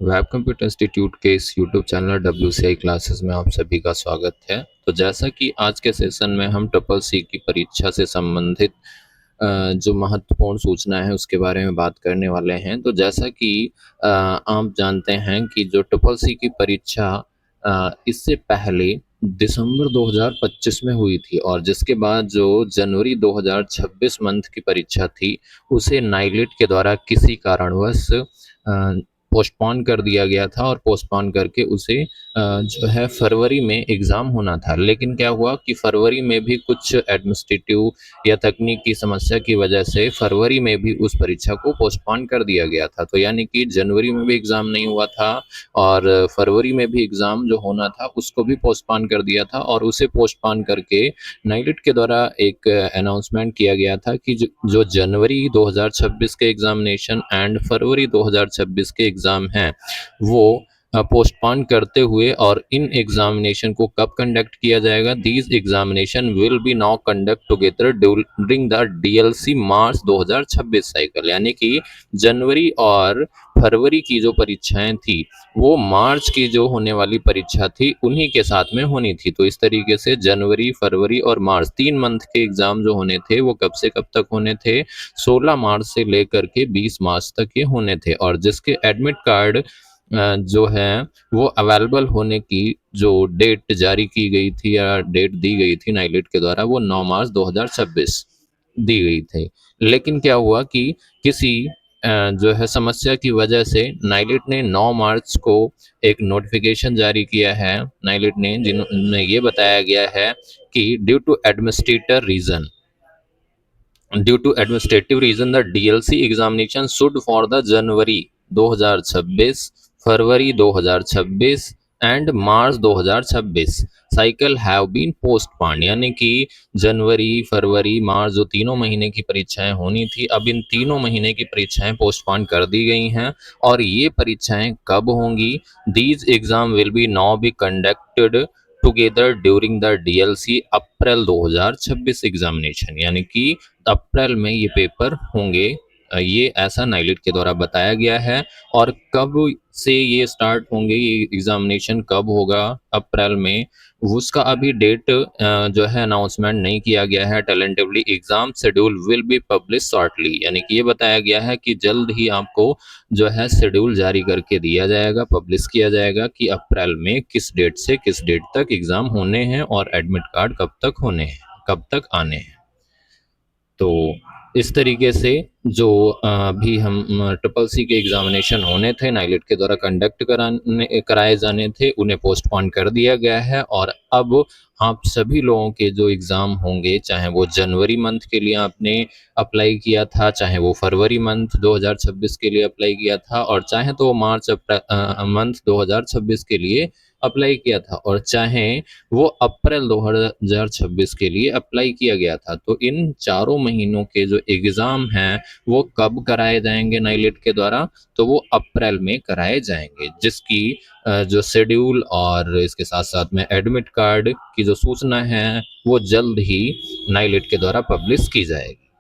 Web computer institute के इस YouTube channel WCI classes में आप सभी का स्वागत है। तो जैसा कि आज के सेशन में हम ट्रिपल सी की परीक्षा से संबंधित जो महत्वपूर्ण सूचना है उसके बारे में बात करने वाले हैं। तो जैसा कि आप जानते हैं कि जो ट्रिपल सी की परीक्षा इससे पहले दिसंबर 2025 में हुई थी और जिसके बाद जो जनवरी 2026 मंथ की परीक्षा थी उसे नाइलेट के द्वारा किसी कारणवश पोस्टपोन कर दिया गया था और पोस्टपोन करके उसे जो है फरवरी में एग्ज़ाम होना था। लेकिन क्या हुआ कि फरवरी में भी कुछ एडमिनिस्ट्रेटिव या तकनीकी समस्या की वजह से फरवरी में भी उस परीक्षा को पोस्टपोन कर दिया गया था। तो यानी कि जनवरी में भी एग्ज़ाम नहीं हुआ था और फरवरी में भी एग्ज़ाम जो होना था उसको भी पोस्टपोन कर दिया था और उसे पोस्टपोन करके नाइलेट के द्वारा एक अनाउंसमेंट किया गया था कि जो जनवरी 2026 के एग्ज़ामिनेशन एंड फरवरी 2026 के एग्ज़ाम हैं वो पोस्टपोन करते हुए और इन एग्जामिनेशन को कब कंडक्ट किया जाएगा। These examination will be now conduct together during the DLC March 2026 cycle, यानी कि जनवरी और फरवरी की जो परीक्षाएं थी वो मार्च की जो होने वाली परीक्षा थी उन्हीं के साथ में होनी थी। तो इस तरीके से जनवरी, फरवरी और मार्च 3 मंथ के एग्जाम जो होने थे वो कब से कब तक होने थे, 16 मार्च से लेकर के 20 मार्च तक ये होने थे। और जिसके एडमिट कार्ड जो है वो अवेलेबल होने की जो डेट जारी की गई थी या डेट दी गई थी नाइलेट के द्वारा वो 9 मार्च 2026 दी गई थी। लेकिन क्या हुआ कि किसी जो है समस्या की वजह से नाइलेट ने 9 मार्च को एक नोटिफिकेशन जारी किया है। नाइलेट ने जिनमें ये बताया गया है कि due to administrative reason the DLC examination should for the January 2026, February 2026 and March 2026 cycle have been postponed, यानी कि जनवरी, फरवरी, मार्च जो तीनों महीने की परीक्षाएं होनी थी अब इन तीनों महीने की परीक्षाएं पोस्टपोन कर दी गई हैं। और ये परीक्षाएं कब होंगी? These exam will be now be conducted together during the DLC April 2026 examination, यानी कि अप्रैल में ये पेपर होंगे। ये ऐसा नाइलेट के द्वारा बताया गया है। और कब से ये स्टार्ट होंगे, ये एग्जामिनेशन कब होगा अप्रैल में, उसका अभी डेट जो है अनाउंसमेंट नहीं किया गया है। Tentatively exam schedule will be publish shortly, यानी कि ये बताया गया है कि जल्द ही आपको जो है शेड्यूल जारी करके दिया जाएगा, पब्लिश किया जाएगा कि अप्रैल में किस डेट से किस डेट तक एग्जाम होने हैं और एडमिट कार्ड कब तक होने हैं, कब तक आने हैं। तो इस तरीके से जो अभी हम ट्रिपल सी के एग्जामिनेशन होने थे नाइलेट के द्वारा कंडक्ट कराए जाने थे उन्हें पोस्टपोन कर दिया गया है। और अब आप सभी लोगों के जो एग्ज़ाम होंगे, चाहे वो जनवरी मंथ के लिए आपने अप्लाई किया था, चाहे वो फरवरी मंथ 2026 के लिए अप्लाई किया था, और चाहे तो मार्च मंथ 2026 के लिए अप्लाई किया था, और चाहे वो अप्रैल 2026 के लिए अप्लाई किया गया था। तो इन चारों महीनों के जो एग्ज़ाम हैं वो कब कराए जाएंगे नाइलेट के द्वारा? तो वो अप्रैल में कराए जाएंगे, जिसकी जो शेड्यूल और इसके साथ साथ में एडमिट कार्ड की जो सूचना है वो जल्द ही नाइलेट के द्वारा पब्लिश की जाएगी।